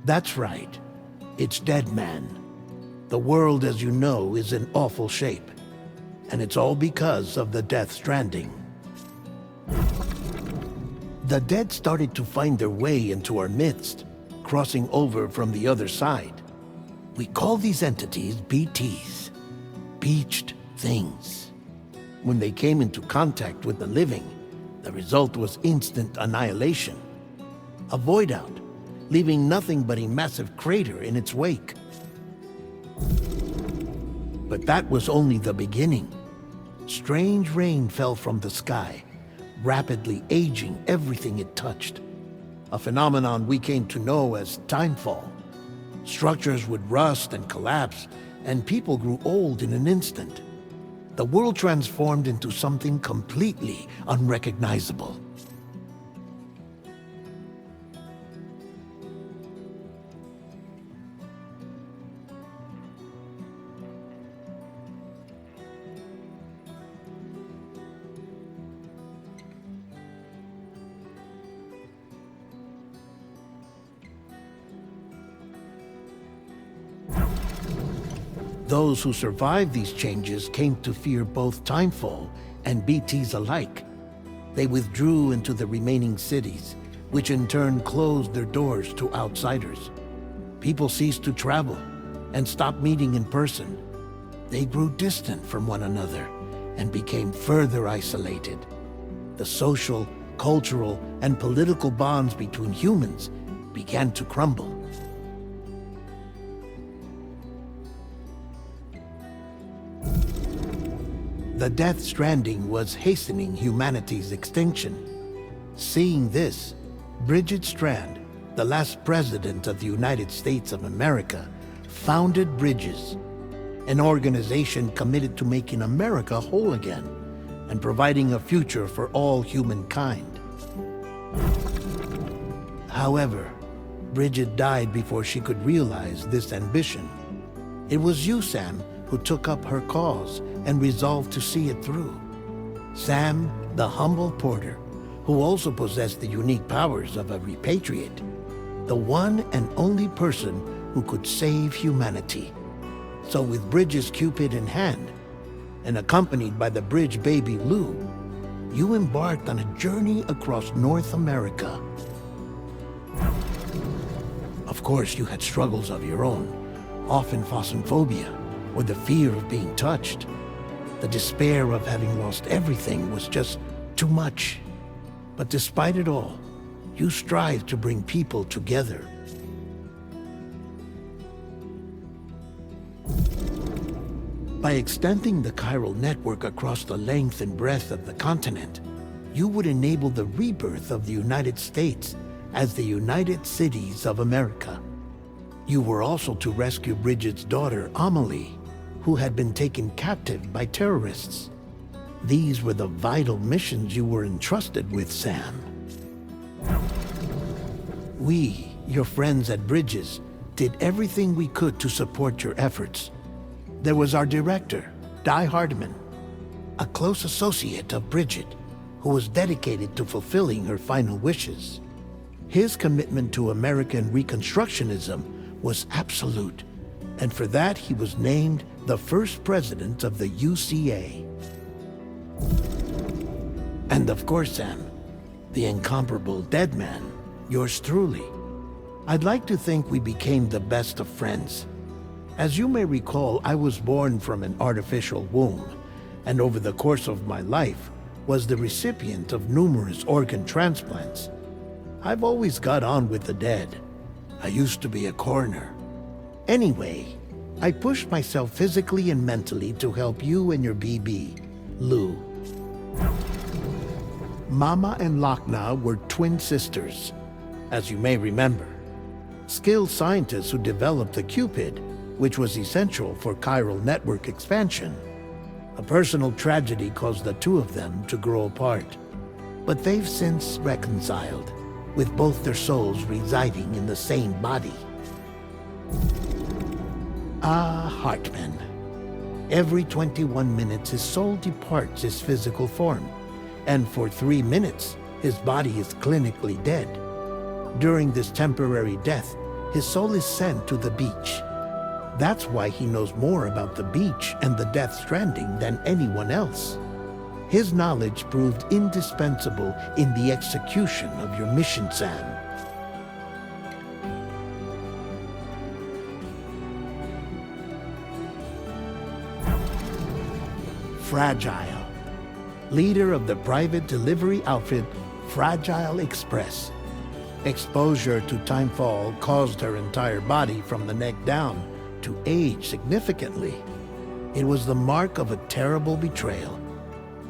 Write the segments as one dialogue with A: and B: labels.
A: That's right. It's Dead Man. The world, as you know, is in awful shape. And it's all because of the Death Stranding. The dead started to find their way into our midst, crossing over from the other side. We call these entities BTs, Beached Things. When they came into contact with the living, the result was instant annihilation. A void out, leaving nothing but a massive crater in its wake. But that was only the beginning. Strange rain fell from the sky, rapidly aging everything it touched. A phenomenon we came to know as timefall. Structures would rust and collapse, and people grew old in an instant. The world transformed into something completely unrecognizable. Those who survived these changes came to fear both Timefall and BTs alike. They withdrew into the remaining cities, which in turn closed their doors to outsiders. People ceased to travel and stopped meeting in person. They grew distant from one another and became further isolated. The social, cultural, and political bonds between humans began to crumble. The Death Stranding was hastening humanity's extinction. Seeing this, Bridget Strand, the last president of the United States of America, founded Bridges, an organization committed to making America whole again and providing a future for all humankind. However, Bridget died before she could realize this ambition. It was you, Sam, who took up her cause and resolved to see it through. Sam, the humble porter, who also possessed the unique powers of a repatriate, the one and only person who could save humanity. So with Bridges' Cupid in hand, and accompanied by the bridge baby Lou, you embarked on a journey across North America. Of course, you had struggles of your own, often phasmophobia, or the fear of being touched. The despair of having lost everything was just too much. But despite it all, you strived to bring people together. By extending the chiral network across the length and breadth of the continent, you would enable the rebirth of the United States as the United Cities of America. You were also to rescue Bridget's daughter, Amelie, who had been taken captive by terrorists. These were the vital missions you were entrusted with, Sam. We, your friends at Bridges, did everything we could to support your efforts. There was our director, Di Hardman, a close associate of Bridget, who was dedicated to fulfilling her final wishes. His commitment to American Reconstructionism was absolute, and for that he was named the first president of the UCA. And of course, Sam, the incomparable Dead Man, yours truly. I'd like to think we became the best of friends. As you may recall, I was born from an artificial womb, and over the course of my life was the recipient of numerous organ transplants. I've always got on with the dead. I used to be a coroner. Anyway, I pushed myself physically and mentally to help you and your BB, Lou. Mama and Lakna were twin sisters, as you may remember. Skilled scientists who developed the Cupid, which was essential for chiral network expansion. A personal tragedy caused the two of them to grow apart. But they've since reconciled, with both their souls residing in the same body. Hartman. Every 21 minutes his soul departs his physical form, and for 3 minutes his body is clinically dead. During this temporary death, his soul is sent to the beach. That's why he knows more about the beach and the Death Stranding than anyone else. His knowledge proved indispensable in the execution of your mission, Sam. Fragile, leader of the private delivery outfit Fragile Express. Exposure to timefall caused her entire body from the neck down to age significantly. It was the mark of a terrible betrayal.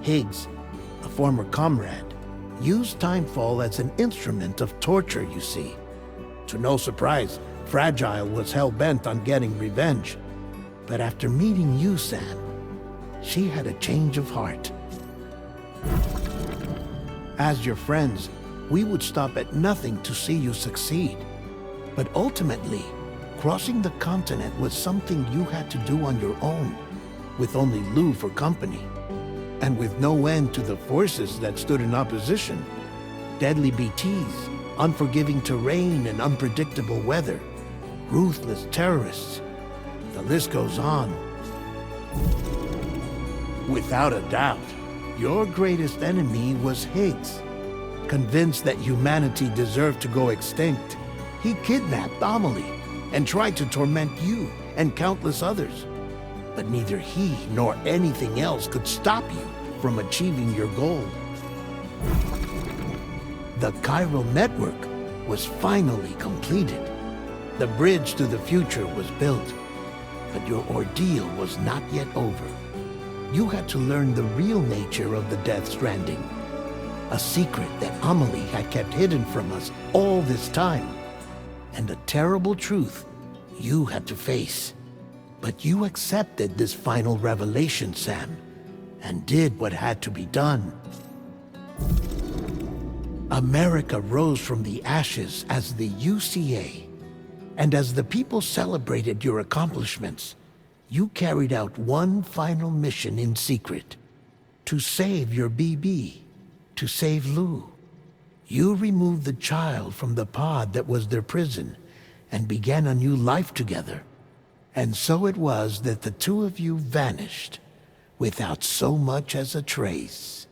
A: Higgs, a former comrade, used timefall as an instrument of torture, you see. To no surprise, Fragile was hell-bent on getting revenge. But after meeting you, Sam, she had a change of heart. As your friends, we would stop at nothing to see you succeed. But ultimately, crossing the continent was something you had to do on your own, with only Lou for company. And with no end to the forces that stood in opposition. Deadly BTs, unforgiving terrain and unpredictable weather, ruthless terrorists. The list goes on. Without a doubt, your greatest enemy was Higgs. Convinced that humanity deserved to go extinct, he kidnapped Amelie and tried to torment you and countless others. But neither he nor anything else could stop you from achieving your goal. The chiral network was finally completed. The bridge to the future was built, but your ordeal was not yet over. You had to learn the real nature of the Death Stranding, a secret that Amelie had kept hidden from us all this time, and a terrible truth you had to face. But you accepted this final revelation, Sam, and did what had to be done. America rose from the ashes as the UCA, and as the people celebrated your accomplishments, you carried out one final mission in secret, to save your BB, to save Lou. You removed the child from the pod that was their prison and began a new life together. And so it was that the two of you vanished without so much as a trace.